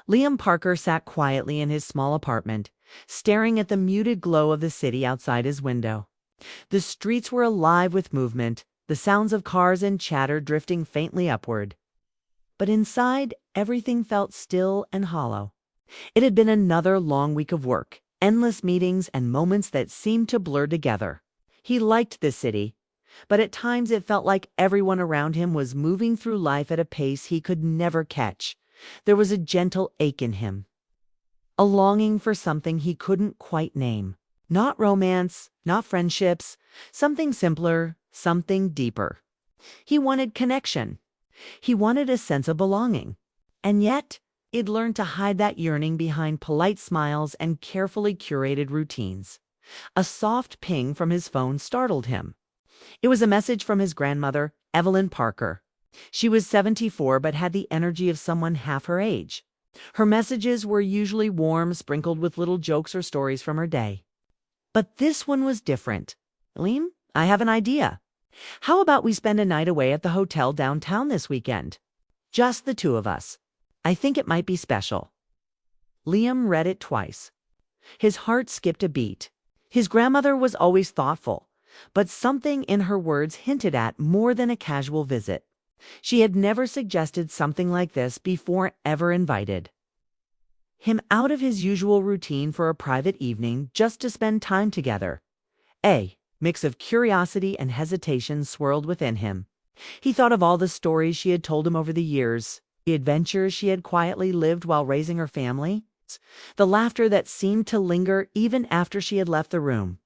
Liam Parker sat quietly in his small apartment, staring at the muted glow of the city outside his window. The streets were alive with movement, the sounds of cars and chatter drifting faintly upward. But inside, everything felt still and hollow. It had been another long week of work, endless meetings and moments that seemed to blur together. He liked the city, but at times it felt like everyone around him was moving through life at a pace he could never catch. There was a gentle ache in him, a longing for something he couldn't quite name. Not romance, not friendships, something simpler, something deeper. He wanted connection. He wanted a sense of belonging. And yet, he'd learned to hide that yearning behind polite smiles and carefully curated routines. A soft ping from his phone startled him. It was a message from his grandmother, Evelyn Parker. She was 74 but had the energy of someone half her age. Her messages were usually warm, sprinkled with little jokes or stories from her day. But this one was different. Liam, I have an idea. How about we spend a night away at the hotel downtown this weekend? Just the two of us. I think it might be special. Liam read it twice. His heart skipped a beat. His grandmother was always thoughtful, but something in her words hinted at more than a casual visit. She had never suggested something like this before, ever invited him out of his usual routine for a private evening just to spend time together. A mix of curiosity and hesitation swirled within him. He thought of all the stories she had told him over the years, the adventures she had quietly lived while raising her family, the laughter that seemed to linger even after she had left the room.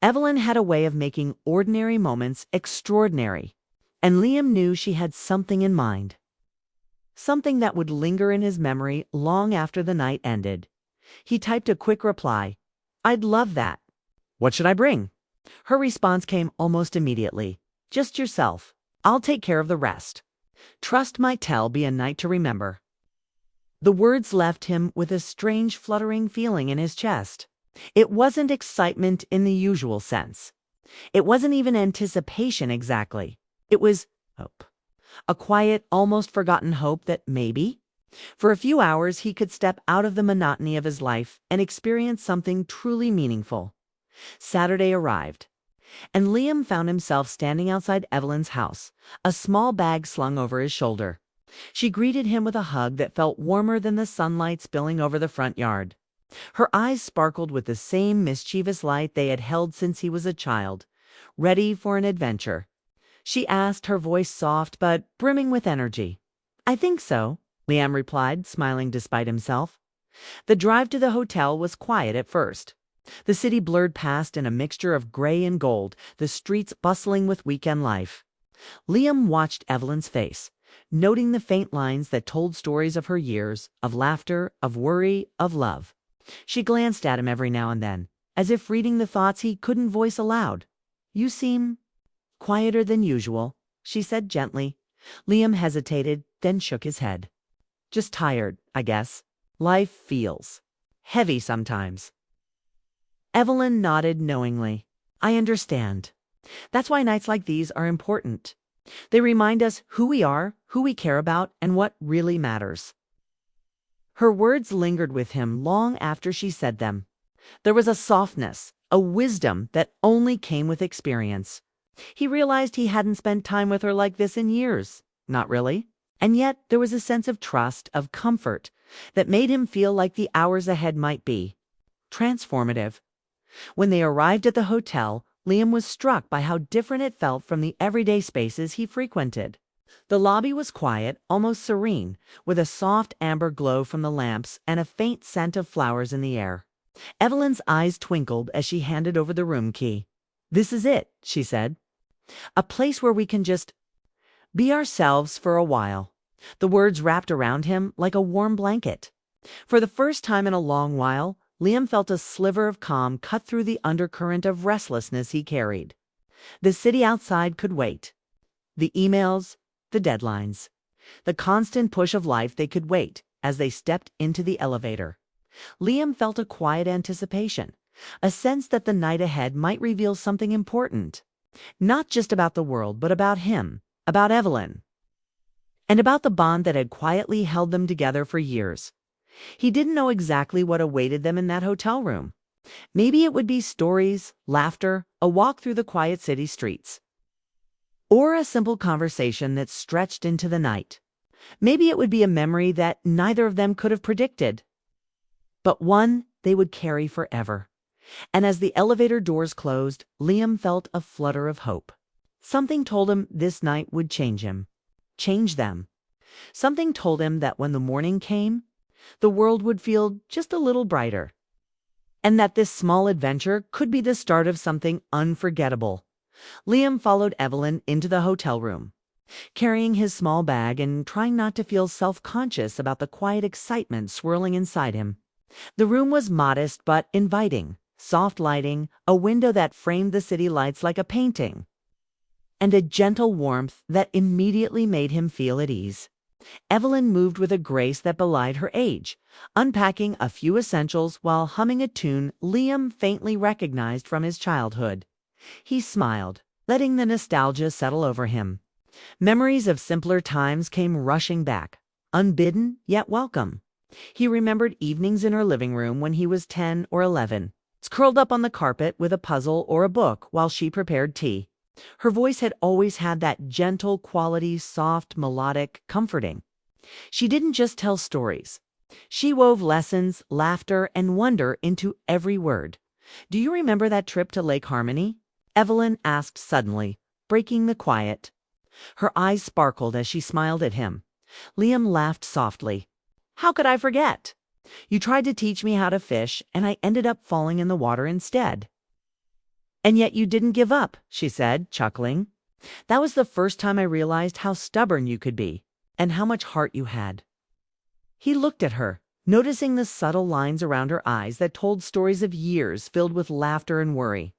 Evelyn had a way of making ordinary moments extraordinary, and Liam knew she had something in mind. Something that would linger in his memory long after the night ended. He typed a quick reply. I'd love that. What should I bring? Her response came almost immediately. Just yourself. I'll take care of the rest. Trust might be a night to remember. The words left him with a strange fluttering feeling in his chest. It wasn't excitement in the usual sense. It wasn't even anticipation exactly. It was hope. A quiet, almost forgotten hope that maybe, for a few hours, he could step out of the monotony of his life and experience something truly meaningful. Saturday arrived, and Liam found himself standing outside Evelyn's house, a small bag slung over his shoulder. She greeted him with a hug that felt warmer than the sunlight spilling over the front yard. Her eyes sparkled with the same mischievous light they had held since he was a child, ready for an adventure. She asked, her voice soft but brimming with energy. I think so, Liam replied, smiling despite himself. The drive to the hotel was quiet at first. The city blurred past in a mixture of gray and gold, the streets bustling with weekend life. Liam watched Evelyn's face, noting the faint lines that told stories of her years, of laughter, of worry, of love. She glanced at him every now and then, as if reading the thoughts he couldn't voice aloud. You seem quieter than usual, she said gently. Liam hesitated, then shook his head. Just tired, I guess. Life feels heavy sometimes. Evelyn nodded knowingly. I understand. That's why nights like these are important. They remind us who we are, who we care about, and what really matters. Her words lingered with him long after she said them. There was a softness, a wisdom that only came with experience. He realized he hadn't spent time with her like this in years. Not really. And yet there was a sense of trust, of comfort, that made him feel like the hours ahead might be transformative. When they arrived at the hotel, Liam was struck by how different it felt from the everyday spaces he frequented. The lobby was quiet, almost serene, with a soft amber glow from the lamps and a faint scent of flowers in the air. Evelyn's eyes twinkled as she handed over the room key. This is it, she said. A place where we can just be ourselves for a while. The words wrapped around him like a warm blanket. For the first time in a long while, Liam felt a sliver of calm cut through the undercurrent of restlessness he carried. The city outside could wait. The emails, the deadlines, the constant push of life, they could wait as they stepped into the elevator. Liam felt a quiet anticipation, a sense that the night ahead might reveal something important. Not just about the world, but about him, about Evelyn, and about the bond that had quietly held them together for years. He didn't know exactly what awaited them in that hotel room. Maybe it would be stories, laughter, a walk through the quiet city streets, or a simple conversation that stretched into the night. Maybe it would be a memory that neither of them could have predicted, but one they would carry forever. And as the elevator doors closed, Liam felt a flutter of hope. Something told him this night would change him, change them. Something told him that when the morning came, the world would feel just a little brighter, and that this small adventure could be the start of something unforgettable. Liam followed Evelyn into the hotel room, carrying his small bag and trying not to feel self-conscious about the quiet excitement swirling inside him. The room was modest but inviting, soft lighting, a window that framed the city lights like a painting, and a gentle warmth that immediately made him feel at ease. Evelyn moved with a grace that belied her age, unpacking a few essentials while humming a tune Liam faintly recognized from his childhood. He smiled, letting the nostalgia settle over him. Memories of simpler times came rushing back, unbidden yet welcome. He remembered evenings in her living room when he was 10 or 11, curled up on the carpet with a puzzle or a book while she prepared tea. Her voice had always had that gentle quality, soft, melodic, comforting. She didn't just tell stories. She wove lessons, laughter, and wonder into every word. "Do you remember that trip to Lake Harmony?" Evelyn asked suddenly, breaking the quiet. Her eyes sparkled as she smiled at him. Liam laughed softly. "How could I forget? You tried to teach me how to fish, and I ended up falling in the water instead." "And yet you didn't give up," she said, chuckling. "That was the first time I realized how stubborn you could be, and how much heart you had." He looked at her, noticing the subtle lines around her eyes that told stories of years filled with laughter and worry.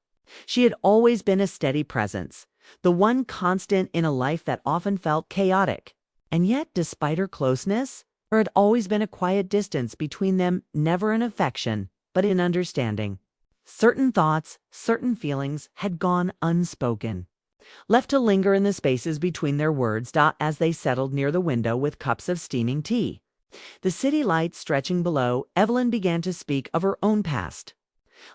She had always been a steady presence, the one constant in a life that often felt chaotic. And yet, despite her closeness, there had always been a quiet distance between them, never in affection, but in understanding. Certain thoughts, certain feelings had gone unspoken, left to linger in the spaces between their words as they settled near the window with cups of steaming tea. The city lights stretching below, Evelyn began to speak of her own past.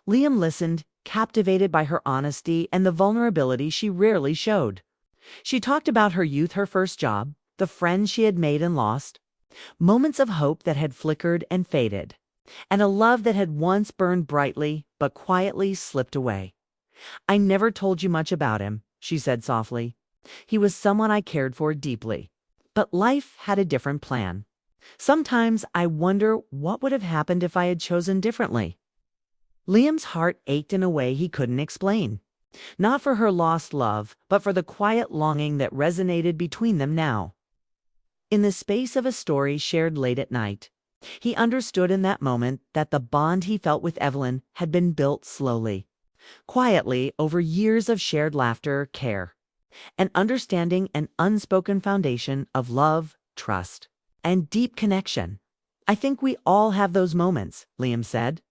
Liam listened, captivated by her honesty and the vulnerability she rarely showed. She talked about her youth, her first job, the friends she had made and lost, moments of hope that had flickered and faded, and a love that had once burned brightly but quietly slipped away. "I never told you much about him," she said softly. "He was someone I cared for deeply, but life had a different plan. Sometimes I wonder what would have happened if I had chosen differently." Liam's heart ached in a way he couldn't explain, not for her lost love, but for the quiet longing that resonated between them now. In the space of a story shared late at night, he understood in that moment that the bond he felt with Evelyn had been built slowly, quietly, over years of shared laughter, care, an understanding, and unspoken foundation of love, trust, and deep connection. "I think we all have those moments," Liam said,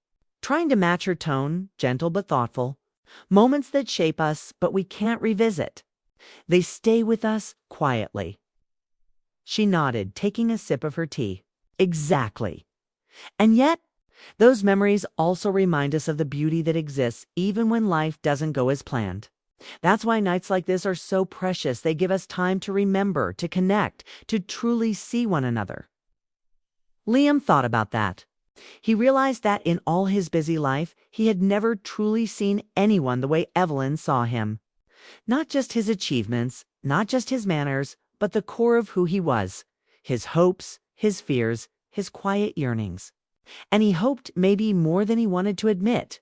trying to match her tone, gentle but thoughtful. "Moments that shape us, but we can't revisit. They stay with us quietly." She nodded, taking a sip of her tea. "Exactly. And yet, those memories also remind us of the beauty that exists even when life doesn't go as planned. That's why nights like this are so precious. They give us time to remember, to connect, to truly see one another." Liam thought about that. He realized that in all his busy life, he had never truly seen anyone the way Evelyn saw him. Not just his achievements, not just his manners, but the core of who he was, his hopes, his fears, his quiet yearnings. And he hoped, maybe more than he wanted to admit,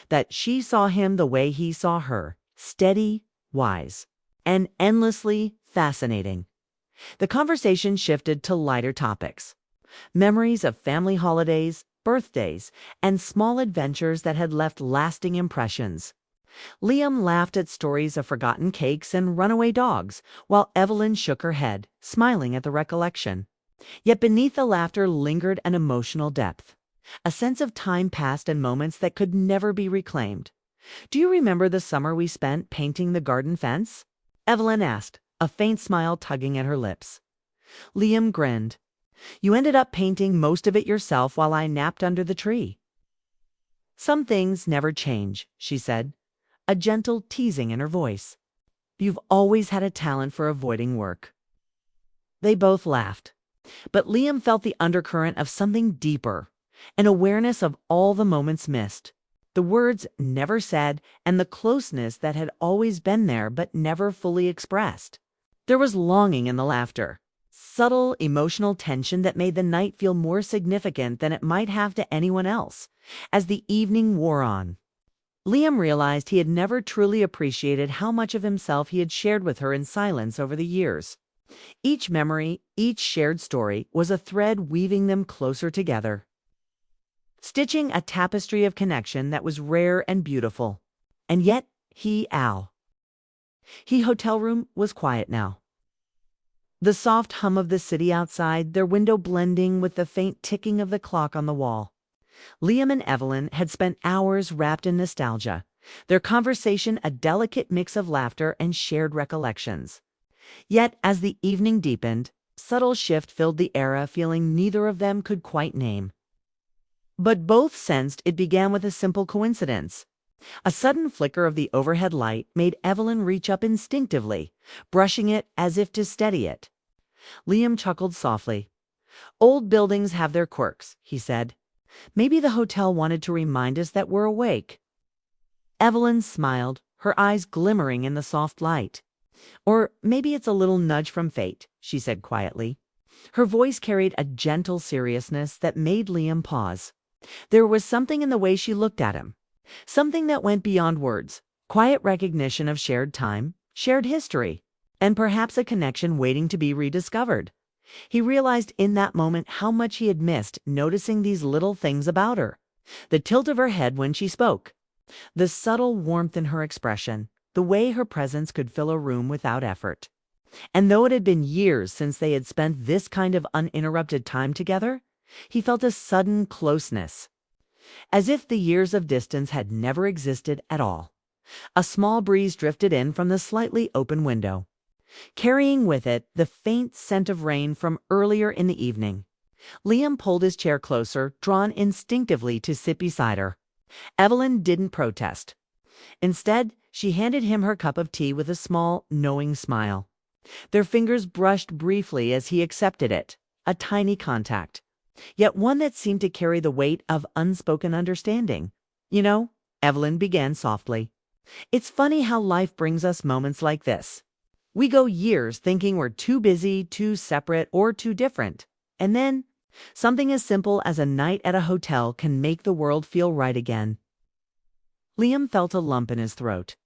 that she saw him the way he saw her, steady, wise, and endlessly fascinating. The conversation shifted to lighter topics. Memories of family holidays, birthdays, and small adventures that had left lasting impressions. Liam laughed at stories of forgotten cakes and runaway dogs, while Evelyn shook her head, smiling at the recollection. Yet beneath the laughter lingered an emotional depth, a sense of time past and moments that could never be reclaimed. "Do you remember the summer we spent painting the garden fence?" Evelyn asked, a faint smile tugging at her lips. Liam grinned. You ended up painting most of it yourself while I napped under the tree." "Some things never change," she said, a gentle teasing in her voice. "You've always had a talent for avoiding work." They both laughed, but Liam felt the undercurrent of something deeper, an awareness of all the moments missed, the words never said, and the closeness that had always been there but never fully expressed. There was longing in the laughter, subtle emotional tension that made the night feel more significant than it might have to anyone else. As the evening wore on, Liam realized he had never truly appreciated how much of himself he had shared with her in silence over the years. Each memory, each shared story, was a thread weaving them closer together, stitching a tapestry of connection that was rare and beautiful. And yet, hotel room was quiet now. The soft hum of the city outside, their window blending with the faint ticking of the clock on the wall. Liam and Evelyn had spent hours wrapped in nostalgia, their conversation a delicate mix of laughter and shared recollections. Yet, as the evening deepened, subtle shift filled the air, a feeling neither of them could quite name. But both sensed it began with a simple coincidence. A sudden flicker of the overhead light made Evelyn reach up instinctively, brushing it as if to steady it. Liam chuckled softly. "Old buildings have their quirks," he said. "Maybe the hotel wanted to remind us that we're awake." Evelyn smiled, her eyes glimmering in the soft light. "Or maybe it's a little nudge from fate," she said quietly. Her voice carried a gentle seriousness that made Liam pause. There was something in the way she looked at him, something that went beyond words, quiet recognition of shared time, shared history, and perhaps a connection waiting to be rediscovered. He realized in that moment how much he had missed noticing these little things about her. The tilt of her head when she spoke, the subtle warmth in her expression, the way her presence could fill a room without effort. And though it had been years since they had spent this kind of uninterrupted time together, he felt a sudden closeness, as if the years of distance had never existed at all. A small breeze drifted in from the slightly open window, carrying with it the faint scent of rain from earlier in the evening. Liam pulled his chair closer, drawn instinctively to sit beside her. Evelyn didn't protest. Instead, she handed him her cup of tea with a small, knowing smile. Their fingers brushed briefly as he accepted it, a tiny contact, yet one that seemed to carry the weight of unspoken understanding. "You know," Evelyn began softly, "it's funny how life brings us moments like this. We go years thinking we're too busy, too separate, or too different. And then, something as simple as a night at a hotel can make the world feel right again." Liam felt a lump in his throat.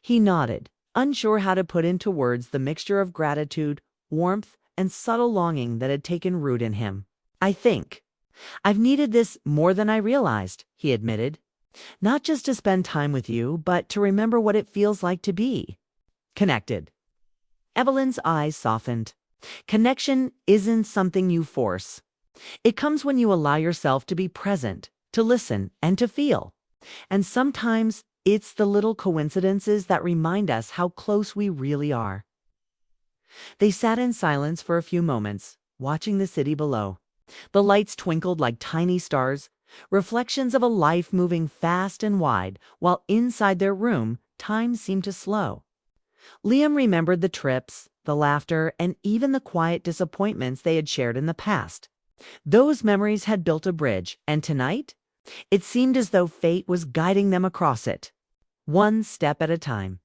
He nodded, unsure how to put into words the mixture of gratitude, warmth, and subtle longing that had taken root in him. "I think I've needed this more than I realized," he admitted. "Not just to spend time with you, but to remember what it feels like to be connected." Evelyn's eyes softened. "Connection isn't something you force. It comes when you allow yourself to be present, to listen, and to feel. And sometimes it's the little coincidences that remind us how close we really are." They sat in silence for a few moments, watching the city below. The lights twinkled like tiny stars, reflections of a life moving fast and wide, while inside their room, time seemed to slow. Liam remembered the trips, the laughter, and even the quiet disappointments they had shared in the past. Those memories had built a bridge, and tonight, it seemed as though fate was guiding them across it, one step at a time.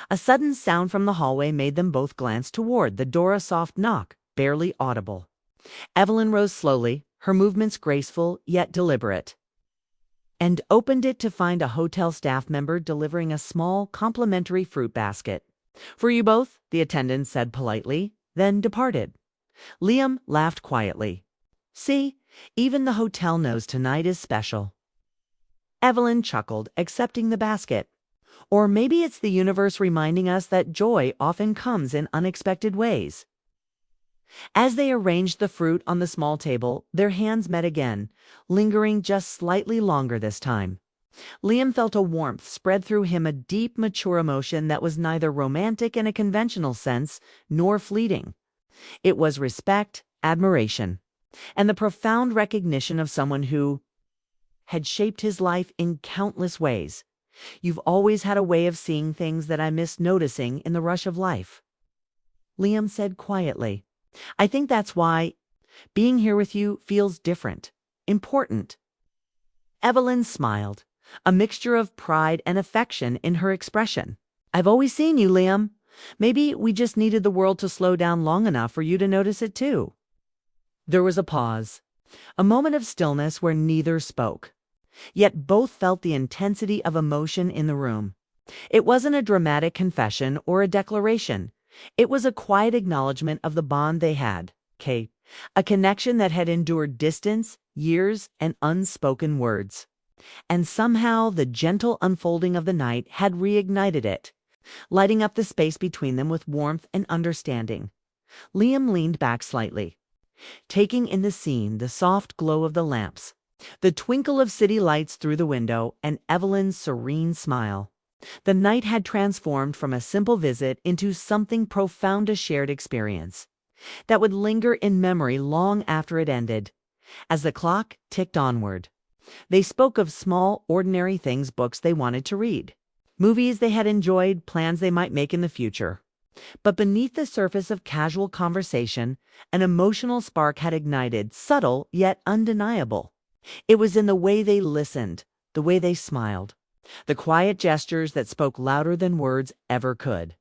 A sudden sound from the hallway made them both glance toward the door, a soft knock, barely audible. Evelyn rose slowly, her movements graceful yet deliberate, and opened it to find a hotel staff member delivering a small, complimentary fruit basket. "For you both," the attendant said politely, then departed. Liam laughed quietly. "See, even the hotel knows tonight is special." Evelyn chuckled, accepting the basket. "Or maybe it's the universe reminding us that joy often comes in unexpected ways." As they arranged the fruit on the small table, their hands met again, lingering just slightly longer this time. Liam felt a warmth spread through him, a deep, mature emotion that was neither romantic in a conventional sense nor fleeting. It was respect, admiration. and the profound recognition of someone who had shaped his life in countless ways. You've always had a way of seeing things that I miss noticing in the rush of life, Liam said quietly. I think that's why being here with you feels different, important. Evelyn smiled, a mixture of pride and affection in her expression. I've always seen you, Liam. Maybe we just needed the world to slow down long enough for you to notice it too. There was a pause, a moment of stillness where neither spoke. Yet both felt the intensity of emotion in the room. It wasn't a dramatic confession or a declaration. It was a quiet acknowledgement of the bond they had, Kate, a connection that had endured distance, years, and unspoken words. And somehow the gentle unfolding of the night had reignited it, lighting up the space between them with warmth and understanding. Liam leaned back slightly, taking in the scene, the soft glow of the lamps, the twinkle of city lights through the window, and Evelyn's serene smile. The night had transformed from a simple visit into something profound, a shared experience that would linger in memory long after it ended. As the clock ticked onward, they spoke of small, ordinary things, books they wanted to read, movies they had enjoyed, plans they might make in the future. But beneath the surface of casual conversation, an emotional spark had ignited, subtle yet undeniable. It was in the way they listened, the way they smiled, the quiet gestures that spoke louder than words ever could.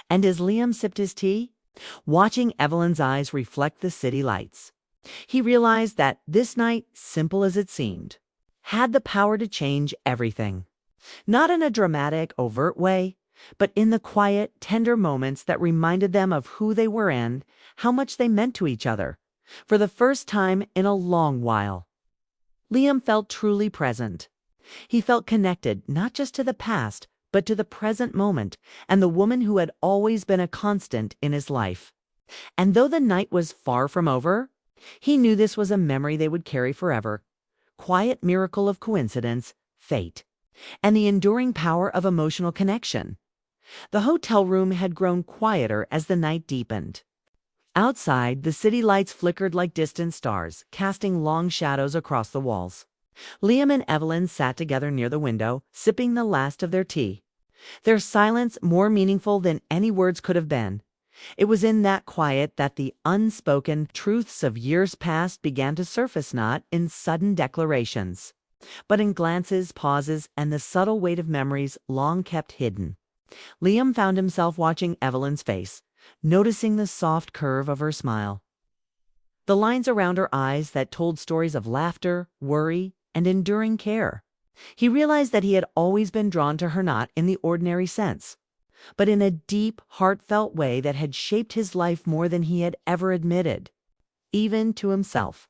And as Liam sipped his tea, watching Evelyn's eyes reflect the city lights, he realized that this night, simple as it seemed, had the power to change everything. Not in a dramatic, overt way, but in the quiet, tender moments that reminded them of who they were and how much they meant to each other. For the first time in a long while, Liam felt truly present. He felt connected not just to the past, but to the present moment and the woman who had always been a constant in his life. And though the night was far from over, he knew this was a memory they would carry forever. Quiet miracle of coincidence, fate, and the enduring power of emotional connection. The hotel room had grown quieter as the night deepened. Outside, the city lights flickered like distant stars, casting long shadows across the walls. Liam and Evelyn sat together near the window, sipping the last of their tea, their silence more meaningful than any words could have been. It was in that quiet that the unspoken truths of years past began to surface, not in sudden declarations, but in glances, pauses, and the subtle weight of memories long kept hidden. Liam found himself watching Evelyn's face, noticing the soft curve of her smile, the lines around her eyes that told stories of laughter, worry, and enduring care. He realized that he had always been drawn to her, not in the ordinary sense, but in a deep, heartfelt way that had shaped his life more than he had ever admitted, even to himself.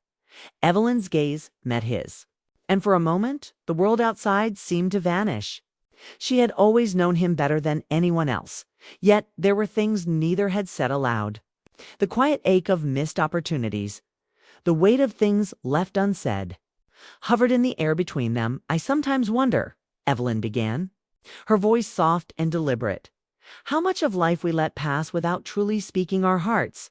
Evelyn's gaze met his, and for a moment, the world outside seemed to vanish. She had always known him better than anyone else, yet there were things neither had said aloud. The quiet ache of missed opportunities, the weight of things left unsaid, hovered in the air between them. I sometimes wonder, Evelyn began, her voice soft and deliberate, how much of life we let pass without truly speaking our hearts.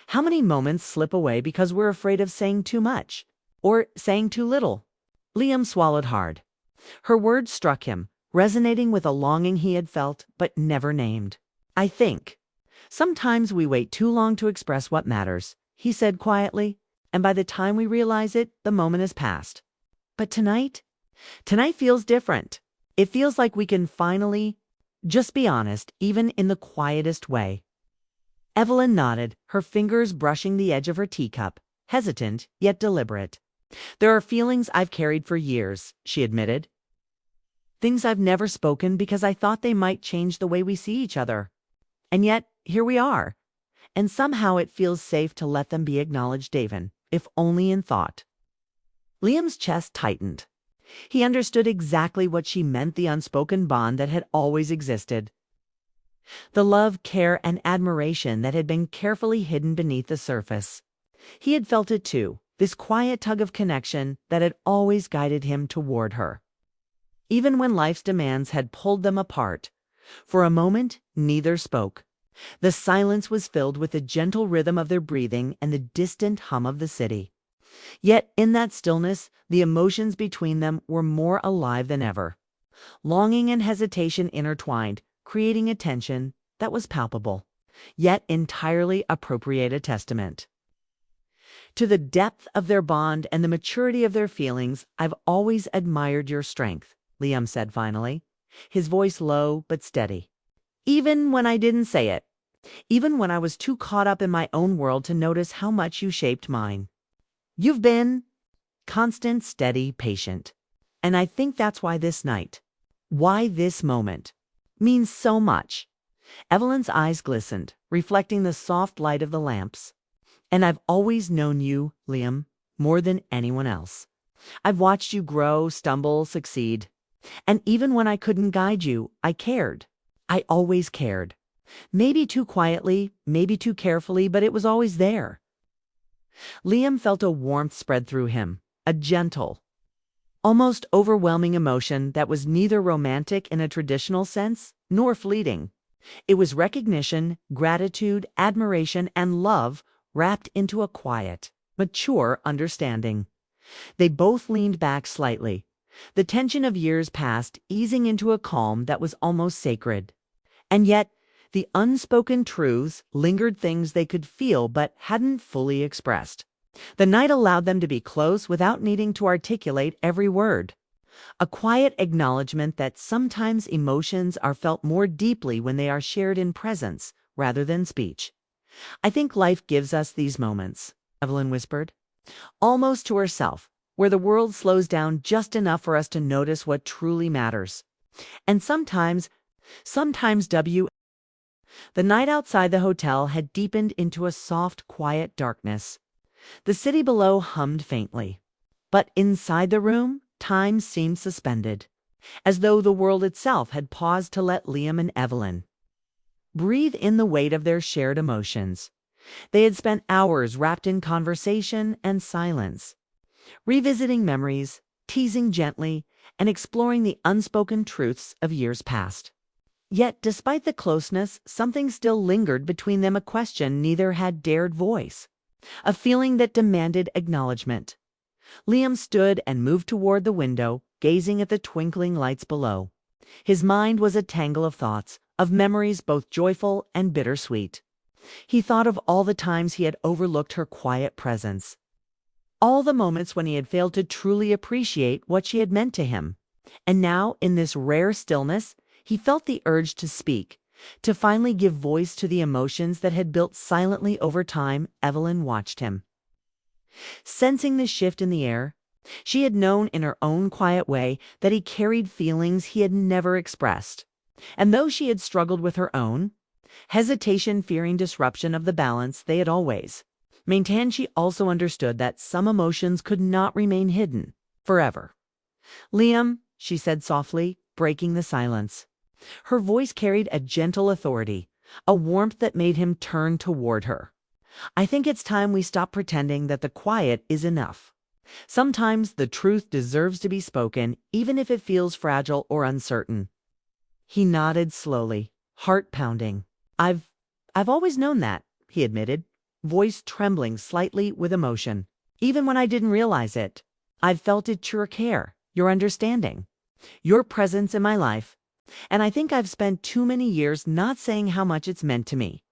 How many moments slip away because we're afraid of saying too much or saying too little. Liam swallowed hard. Her words struck him, resonating with a longing he had felt but never named. I think sometimes we wait too long to express what matters, he said quietly, and by the time we realize it, the moment has passed. But tonight feels different. It feels like we can finally just be honest, even in the quietest way. Evelyn nodded, her fingers brushing the edge of her teacup, hesitant yet deliberate. There are feelings I've carried for years, she admitted. Things I've never spoken because I thought they might change the way we see each other. And yet, here we are. And somehow it feels safe to let them be acknowledged, even, if only in thought. Liam's chest tightened. He understood exactly what she meant, the unspoken bond that had always existed. The love, care, and admiration that had been carefully hidden beneath the surface. He had felt it too, this quiet tug of connection that had always guided him toward her. Even when life's demands had pulled them apart, for a moment, neither spoke. The silence was filled with the gentle rhythm of their breathing and the distant hum of the city. Yet in that stillness, the emotions between them were more alive than ever. Longing and hesitation intertwined, creating a tension that was palpable, yet entirely appropriate a testament to the depth of their bond and the maturity of their feelings. I've always admired your strength, Liam said finally, his voice low but steady. Even when I didn't say it, even when I was too caught up in my own world to notice how much you shaped mine. You've been constant, steady, patient. And I think that's why this night, why this moment, means so much. Evelyn's eyes glistened, reflecting the soft light of the lamps. And I've always known you, Liam, more than anyone else. I've watched you grow, stumble, succeed. And even when I couldn't guide you, I cared. I always cared. Maybe too quietly, maybe too carefully, but it was always there. Liam felt a warmth spread through him, a gentle, almost overwhelming emotion that was neither romantic in a traditional sense nor fleeting. It was recognition, gratitude, admiration, and love wrapped into a quiet, mature understanding. They both leaned back slightly, the tension of years past easing into a calm that was almost sacred. And yet, the unspoken truths lingered, things they could feel but hadn't fully expressed. The night allowed them to be close without needing to articulate every word. A quiet acknowledgement that sometimes emotions are felt more deeply when they are shared in presence rather than speech. I think life gives us these moments, Evelyn whispered, almost to herself, where the world slows down just enough for us to notice what truly matters. And sometimes the night outside the hotel had deepened into a soft, quiet darkness. The city below hummed faintly. But inside the room, time seemed suspended, as though the world itself had paused to let Liam and Evelyn breathe in the weight of their shared emotions. They had spent hours wrapped in conversation and silence, revisiting memories, teasing gently, and exploring the unspoken truths of years past. Yet, despite the closeness, something still lingered between them, a question neither had dared voice, a feeling that demanded acknowledgement. Liam stood and moved toward the window, gazing at the twinkling lights below. His mind was a tangle of thoughts, of memories both joyful and bittersweet. He thought of all the times he had overlooked her quiet presence, all the moments when he had failed to truly appreciate what she had meant to him. And now, in this rare stillness, he felt the urge to speak, to finally give voice to the emotions that had built silently over time. Evelyn watched him, sensing the shift in the air. She had known in her own quiet way that he carried feelings he had never expressed. And though she had struggled with her own hesitation, fearing disruption of the balance they had always maintained, she also understood that some emotions could not remain hidden forever. Liam, she said softly, breaking the silence. Her voice carried a gentle authority, a warmth that made him turn toward her. I think it's time we stop pretending that the quiet is enough. Sometimes the truth deserves to be spoken, even if it feels fragile or uncertain. He nodded slowly, heart pounding. I've always known that, he admitted, voice trembling slightly with emotion. Even when I didn't realize it, I've felt it, your care, your understanding, your presence in my life. And I think I've spent too many years not saying how much it's meant to me.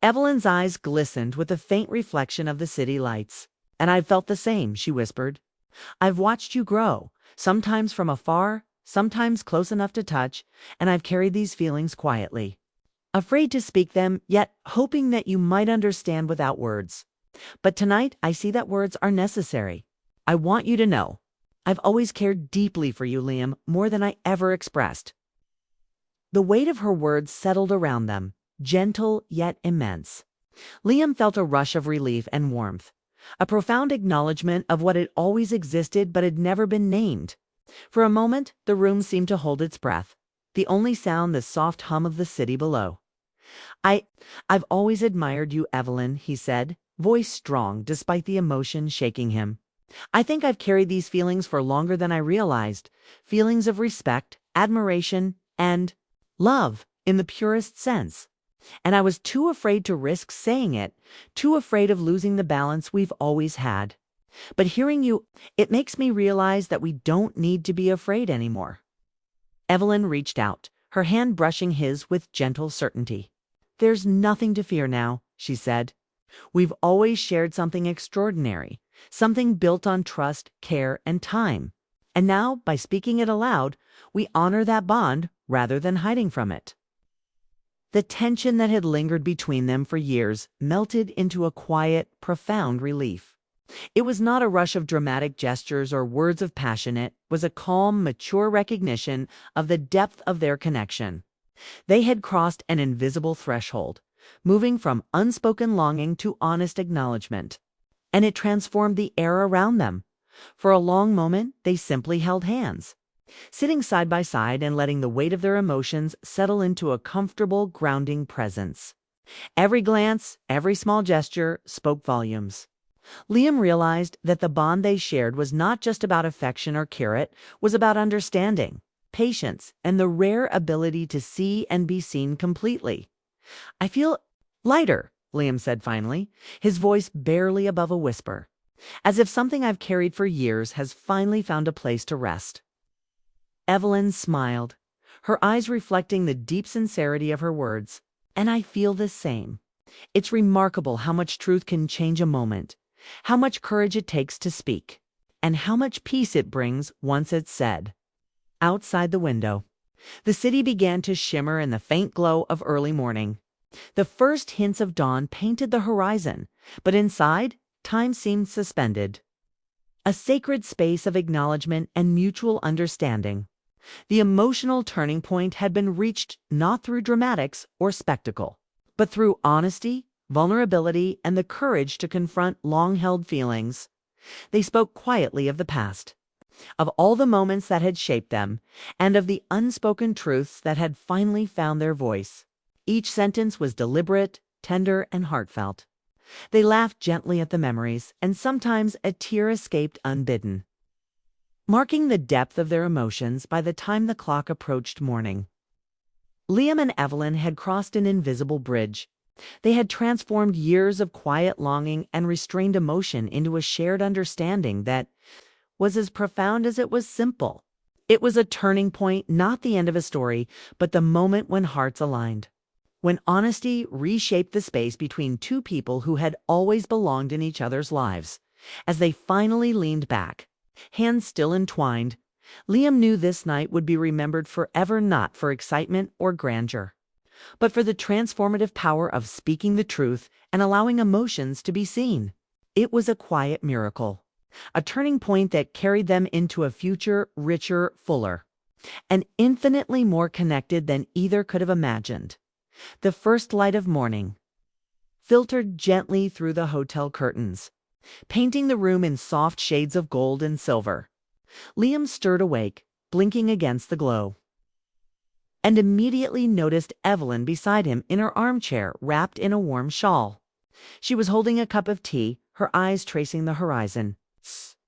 Evelyn's eyes glistened with the faint reflection of the city lights. And I've felt the same, she whispered. I've watched you grow, sometimes from afar, sometimes close enough to touch, and I've carried these feelings quietly, afraid to speak them, yet hoping that you might understand without words. But tonight, I see that words are necessary. I want you to know, I've always cared deeply for you, Liam, more than I ever expressed. The weight of her words settled around them, gentle yet immense. Liam felt a rush of relief and warmth, a profound acknowledgement of what had always existed but had never been named. For a moment, the room seemed to hold its breath, the only sound the soft hum of the city below. I've always admired you, Evelyn, he said, voice strong despite the emotion shaking him. I think I've carried these feelings for longer than I realized, feelings of respect, admiration, and love in the purest sense. And I was too afraid to risk saying it, too afraid of losing the balance we've always had. But hearing you, it makes me realize that we don't need to be afraid anymore." Evelyn reached out, her hand brushing his with gentle certainty. "There's nothing to fear now," she said. "We've always shared something extraordinary, something built on trust, care, and time. And now, by speaking it aloud, we honor that bond rather than hiding from it." The tension that had lingered between them for years melted into a quiet, profound relief. It was not a rush of dramatic gestures or words of passion. It was a calm, mature recognition of the depth of their connection. They had crossed an invisible threshold, moving from unspoken longing to honest acknowledgement. And it transformed the air around them. For a long moment, they simply held hands, sitting side by side and letting the weight of their emotions settle into a comfortable, grounding presence. Every glance, every small gesture spoke volumes. Liam realized that the bond they shared was not just about affection or care, it was about understanding, patience, and the rare ability to see and be seen completely. "I feel lighter," Liam said finally, his voice barely above a whisper, "as if something I've carried for years has finally found a place to rest." Evelyn smiled, her eyes reflecting the deep sincerity of her words. "And I feel the same. It's remarkable how much truth can change a moment, how much courage it takes to speak, and how much peace it brings once it's said." Outside the window, the city began to shimmer in the faint glow of early morning. The first hints of dawn painted the horizon, but inside, time seemed suspended. A sacred space of acknowledgement and mutual understanding. The emotional turning point had been reached not through dramatics or spectacle, but through honesty, vulnerability, and the courage to confront long-held feelings. They spoke quietly of the past, of all the moments that had shaped them, and of the unspoken truths that had finally found their voice. Each sentence was deliberate, tender, and heartfelt. They laughed gently at the memories, and sometimes a tear escaped unbidden, marking the depth of their emotions by the time the clock approached morning. Liam and Evelyn had crossed an invisible bridge. They had transformed years of quiet longing and restrained emotion into a shared understanding that was as profound as it was simple. It was a turning point, not the end of a story, but the moment when hearts aligned. When honesty reshaped the space between two people who had always belonged in each other's lives. As they finally leaned back, hands still entwined, Liam knew this night would be remembered forever, not for excitement or grandeur, but for the transformative power of speaking the truth and allowing emotions to be seen. It was a quiet miracle, a turning point that carried them into a future richer, fuller, and infinitely more connected than either could have imagined. The first light of morning filtered gently through the hotel curtains, painting the room in soft shades of gold and silver. Liam stirred awake, blinking against the glow, and immediately noticed Evelyn beside him in her armchair, wrapped in a warm shawl. She was holding a cup of tea, her eyes tracing the horizon,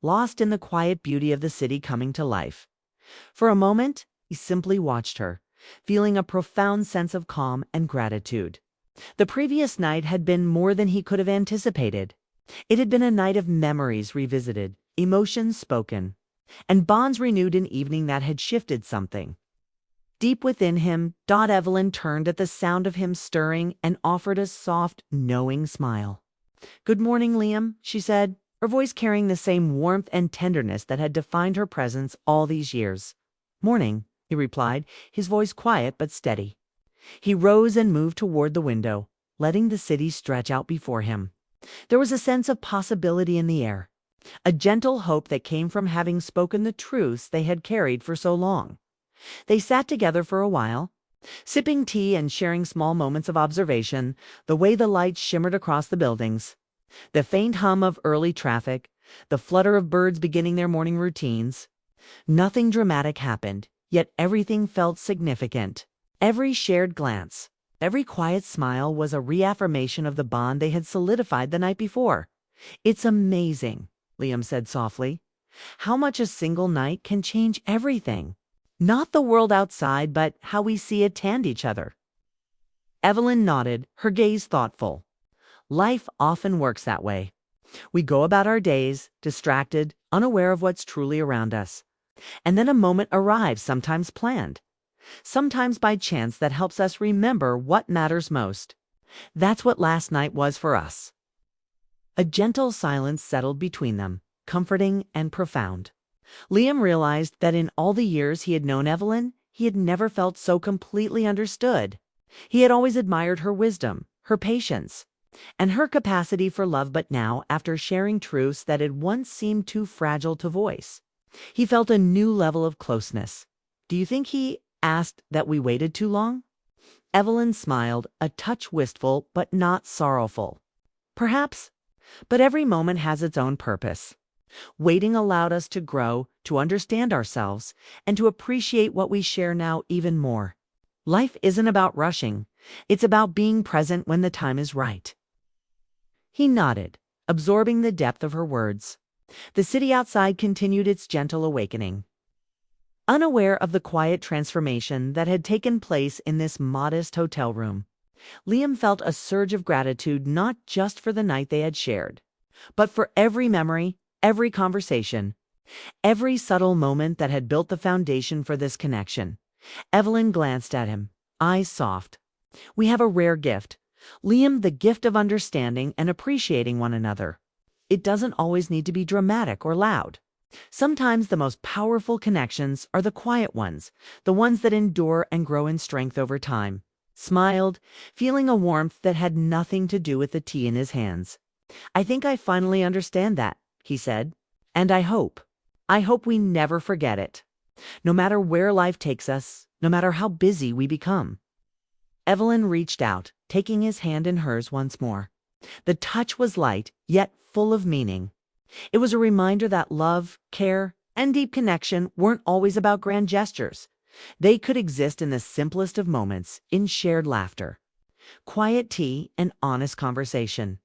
lost in the quiet beauty of the city coming to life. For a moment, he simply watched her, feeling a profound sense of calm and gratitude. The previous night had been more than he could have anticipated. It had been a night of memories revisited, emotions spoken, and bonds renewed, an evening that had shifted something deep within him. Evelyn turned at the sound of him stirring and offered a soft, knowing smile. "Good morning, Liam," she said, her voice carrying the same warmth and tenderness that had defined her presence all these years. "Morning," he replied, his voice quiet but steady. He rose and moved toward the window, letting the city stretch out before him. There was a sense of possibility in the air, a gentle hope that came from having spoken the truths they had carried for so long. They sat together for a while, sipping tea and sharing small moments of observation, the way the lights shimmered across the buildings, the faint hum of early traffic, the flutter of birds beginning their morning routines. Nothing dramatic happened, yet everything felt significant. Every shared glance, every quiet smile was a reaffirmation of the bond they had solidified the night before. "It's amazing," Liam said softly, "how much a single night can change everything. Not the world outside, but how we see it and each other." Evelyn nodded, her gaze thoughtful. "Life often works that way. We go about our days, distracted, unaware of what's truly around us. And then a moment arrives, sometimes planned, sometimes by chance, that helps us remember what matters most. That's what last night was for us. A gentle silence settled between them, comforting and profound. Liam realized that in all the years he had known Evelyn, he had never felt so completely understood. He had always admired her wisdom, her patience, and her capacity for love, but now, after sharing truths that had once seemed too fragile to voice, he felt a new level of closeness. "Do you think he asked that we waited too long?" Evelyn smiled, a touch wistful but not sorrowful. "Perhaps, but every moment has its own purpose. Waiting allowed us to grow, to understand ourselves, and to appreciate what we share now even more. Life isn't about rushing. It's about being present when the time is right." He nodded, absorbing the depth of her words. The city outside continued its gentle awakening. Unaware of the quiet transformation that had taken place in this modest hotel room, Liam felt a surge of gratitude, not just for the night they had shared, but for every memory, every conversation, every subtle moment that had built the foundation for this connection. Evelyn glanced at him, eyes soft. "We have a rare gift, Liam, the gift of understanding and appreciating one another. It doesn't always need to be dramatic or loud. Sometimes the most powerful connections are the quiet ones, the ones that endure and grow in strength over time." Smiled, feeling a warmth that had nothing to do with the tea in his hands. "I think I finally understand that," he said. "And I hope we never forget it. No matter where life takes us, no matter how busy we become." Evelyn reached out, taking his hand in hers once more. The touch was light, yet full of meaning. It was a reminder that love, care, and deep connection weren't always about grand gestures. They could exist in the simplest of moments, in shared laughter, quiet tea, and honest conversation.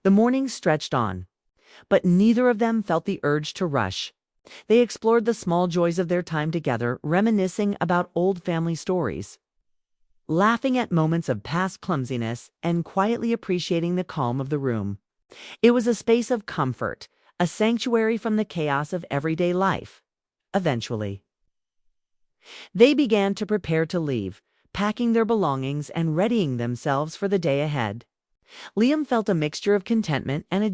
The morning stretched on, but neither of them felt the urge to rush. They explored the small joys of their time together, reminiscing about old family stories, laughing at moments of past clumsiness, and quietly appreciating the calm of the room. It was a space of comfort, a sanctuary from the chaos of everyday life. Eventually, they began to prepare to leave, packing their belongings and readying themselves for the day ahead. Liam felt a mixture of contentment and a